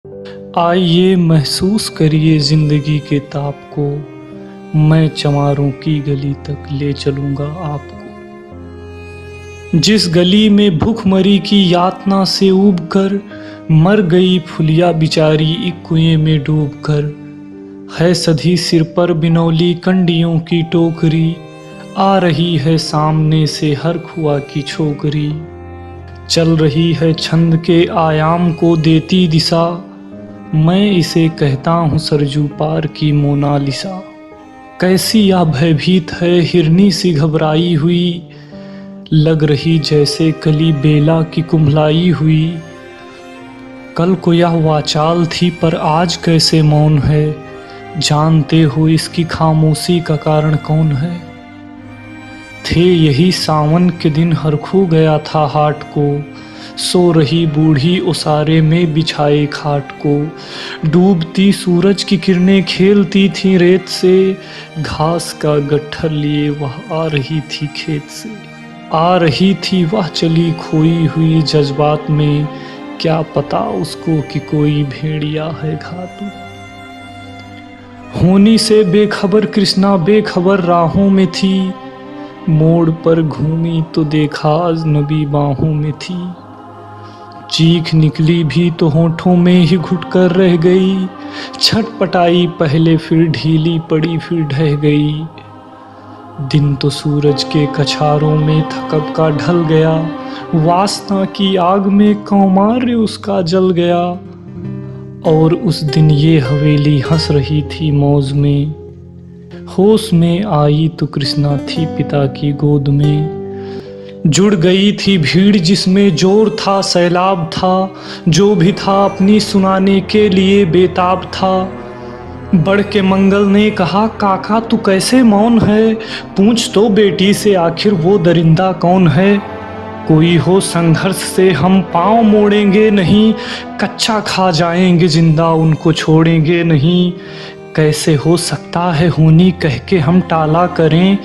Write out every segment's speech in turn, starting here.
आइए महसूस करिए जिंदगी के ताप को, मैं चमारों की गली तक ले चलूंगा आपको। जिस गली में भूखमरी की यातना से ऊब कर मर गई फुलिया बिचारी एक कुएं में डूब कर, है सधी सिर पर बिनौली कंडियों की टोकरी, आ रही है सामने से हर खुआ की छोकरी। चल रही है छंद के आयाम को देती दिशा, मैं इसे कहता हूँ सरजू पार की मोनालिसा। कैसी या भयभीत है हिरनी सी घबराई हुई, लग रही जैसे कली बेला की कुम्भलाई हुई। कल को यह वाचाल थी पर आज कैसे मौन है, जानते हो इसकी खामोशी का कारण कौन है। थे यही सावन के दिन हरखू गया था हाट को, सो रही बूढ़ी उसारे में बिछाए खाट को। डूबती सूरज की किरणें खेलती थी रेत से, घास का गट्ठर लिए वह आ रही थी खेत से। आ रही थी वह चली खोई हुई जज्बात में, क्या पता उसको कि कोई भेड़िया है घात में। होनी से बेखबर कृष्णा बेखबर राहों में थी, मोड़ पर घूमी तो देखा अजनबी बाहों में थी। चीख निकली भी तो होठों में ही घुट कर रह गई, छटपटाई पहले फिर ढीली पड़ी फिर ढह गई। दिन तो सूरज के कछारों में था कब का ढल गया, वासना की आग में कौमार्य उसका जल गया। और उस दिन ये हवेली हंस रही थी मौज में, होश में आई तो कृष्णा थी पिता की गोद में। जुड़ गई थी भीड़ जिसमें जोर था सैलाब था, जो भी था अपनी सुनाने के लिए बेताब था। बढ़ के मंगल ने कहा काका तू कैसे मौन है, पूछ तो बेटी से आखिर वो दरिंदा कौन है। कोई हो संघर्ष से हम पाँव मोड़ेंगे नहीं, कच्चा खा जाएंगे जिंदा उनको छोड़ेंगे नहीं। कैसे हो सकता है होनी कह के हम टाला करें,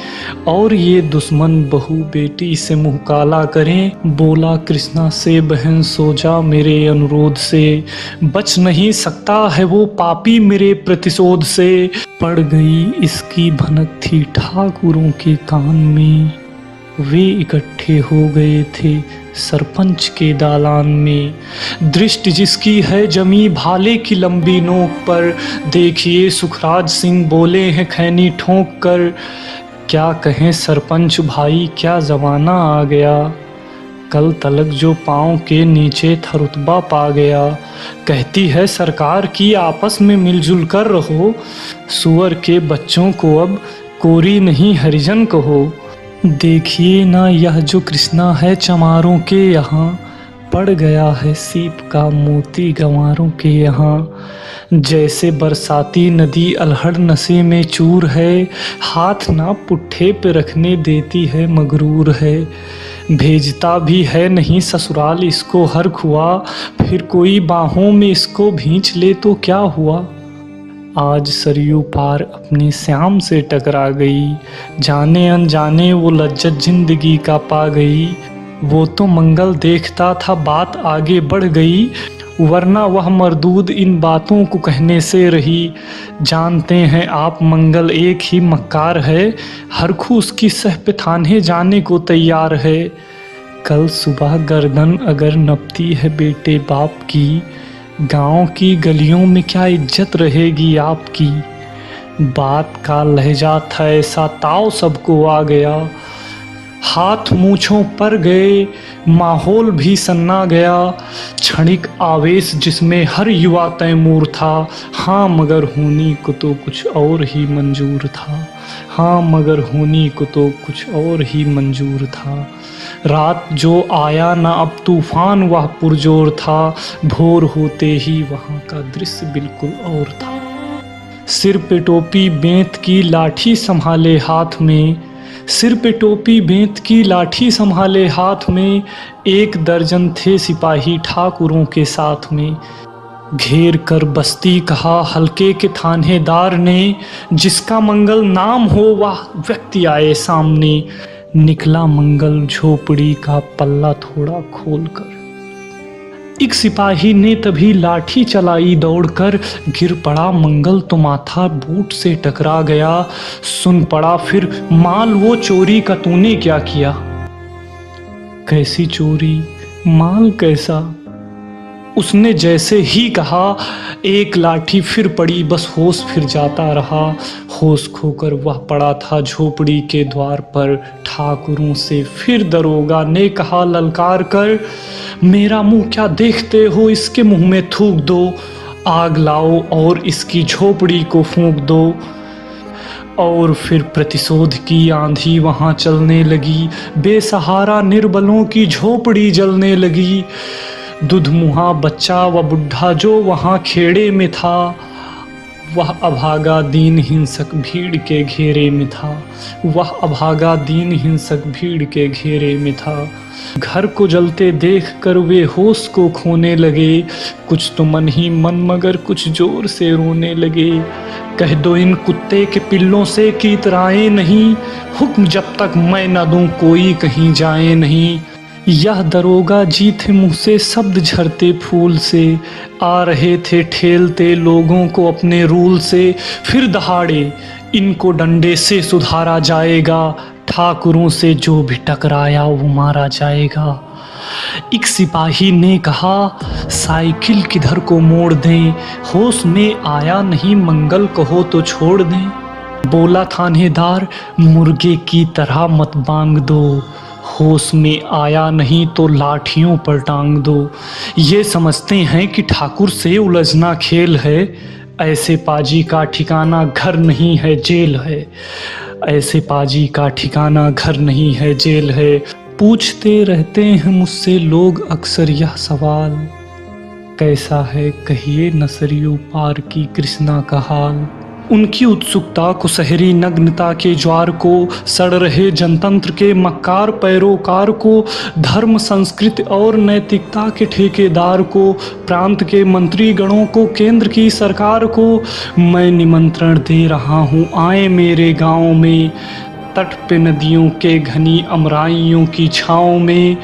और ये दुश्मन बहू बेटी से मुँह काला करें। बोला कृष्णा से बहन सो जा मेरे अनुरोध से, बच नहीं सकता है वो पापी मेरे प्रतिशोध से। पड़ गई इसकी भनक थी ठाकुरों के कान में, वे इकट्ठे हो गए थे सरपंच के दालान में। दृष्टि जिसकी है जमी भाले की लंबी नोक पर, देखिए सुखराज सिंह बोले हैं खैनी ठोंक कर। क्या कहें सरपंच भाई क्या जमाना आ गया, कल तलक जो पाँव के नीचे था रुतबा पा गया। कहती है सरकार की आपस में मिलजुल कर रहो, सुअर के बच्चों को अब कोरी नहीं हरिजन कहो। देखिए ना यह जो कृष्णा है चमारों के यहाँ, पड़ गया है सीप का मोती गंवारों के यहाँ। जैसे बरसाती नदी अलहड़ नशे में चूर है, हाथ ना पुट्ठे पे रखने देती है मगरूर है। भेजता भी है नहीं ससुराल इसको हर खुआ, फिर कोई बाहों में इसको भींच ले तो क्या हुआ। आज सरयू पार अपने श्याम से टकरा गई, जाने अनजाने वो लज्जत जिंदगी का पा गई। वो तो मंगल देखता था बात आगे बढ़ गई, वरना वह मरदूद इन बातों को कहने से रही। जानते हैं आप मंगल एक ही मक्कार है, हरखू उसकी सह पे थाने जाने को तैयार है। कल सुबह गर्दन अगर नपती है बेटे बाप की, गांव की गलियों में क्या इज्जत रहेगी आपकी। बात का लहजा था ऐसा ताव सबको आ गया, हाथ मूछों पर गए माहौल भी सन्ना गया। क्षणिक आवेश जिसमें हर युवा तैमूर था, हाँ मगर होनी को तो कुछ और ही मंजूर था। हाँ मगर होनी को तो कुछ और ही मंजूर था। रात जो आया ना अब तूफान वह पुरजोर था, भोर होते ही वहाँ का दृश्य बिल्कुल और था। सिर पे टोपी बेंत की लाठी संभाले हाथ में, सिर पे टोपी बेंत की लाठी संभाले हाथ में। 1 दर्जन थे सिपाही ठाकुरों के साथ में, घेर कर बस्ती कहा हल्के के थानेदार ने। जिसका मंगल नाम हो वह व्यक्ति आए सामने, निकला मंगल झोपड़ी का पल्ला थोड़ा खोल कर। एक सिपाही ने तभी लाठी चलाई दौड़कर, गिर पड़ा मंगल तो माथा बूट से टकरा गया। सुन पड़ा फिर माल वो चोरी का तूने क्या किया। कैसी चोरी, माल कैसा, उसने जैसे ही कहा, एक लाठी फिर पड़ी, बस होश फिर जाता रहा। होश खोकर वह पड़ा था झोपड़ी के द्वार पर। ठाकुरों से फिर दरोगा ने कहा ललकार कर, मेरा मुंह क्या देखते हो, इसके मुंह में थूक दो। आग लाओ और इसकी झोपड़ी को फूंक दो। और फिर प्रतिशोध की आंधी वहां चलने लगी, बेसहारा निर्बलों की झोपड़ी जलने लगी। दुधमुहा बच्चा व बुढ़ा जो वहां खेड़े में था, वह अभागा दीन हिंसक भीड़ के घेरे में था। वह अभागा दीन हिंसक भीड़ के घेरे में था। घर को जलते देख कर वे होश को खोने लगे। कुछ तो मन ही मन मगर कुछ जोर से रोने लगे। कह दो इन कुत्ते के पिल्लों से कि इतराए नहीं, हुक्म जब तक मैं न दूं कोई कहीं जाए नहीं। यह दरोगा जी थे मुँह से शब्द झरते फूल से, आ रहे थे ठेलते लोगों को अपने रूल से। फिर दहाड़े इनको डंडे से सुधारा जाएगा, ठाकुरों से जो भी टकराया वो मारा जाएगा। एक सिपाही ने कहा साइकिल किधर को मोड़ दें, होश में आया नहीं मंगल कहो तो छोड़ दें। बोला थानेदार मुर्गे की तरह मत बांग दो, होश में आया नहीं तो लाठियों पर टांग दो। ये समझते हैं कि ठाकुर से उलझना खेल है, ऐसे पाजी का ठिकाना घर नहीं है जेल है। ऐसे पाजी का ठिकाना घर नहीं है जेल है। पूछते रहते हैं मुझसे लोग अक्सर यह सवाल, कैसा है कहिए नसरियों पार की कृष्णा का हाल। उनकी उत्सुकता को सहरी नग्नता के ज्वार को, सड़ रहे जनतंत्र के मक्कार पैरोकार को, धर्म संस्कृति और नैतिकता के ठेकेदार को, प्रांत के मंत्री गणों को, केंद्र की सरकार को मैं निमंत्रण दे रहा हूँ आए मेरे गांव में। तट पे नदियों के घनी अमराइयों की छाँव में,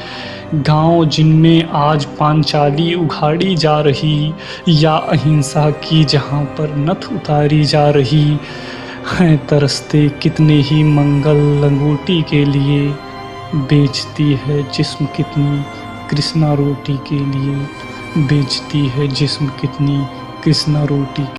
गांव जिनमें आज पांचाली उघाड़ी जा रही, या अहिंसा की जहां पर नथ उतारी जा रही हैं। तरसते कितने ही मंगल लंगोटी के लिए, बेचती है जिस्म कितनी कृष्णा रोटी के लिए, बेचती है जिस्म कितनी कृष्णा रोटी।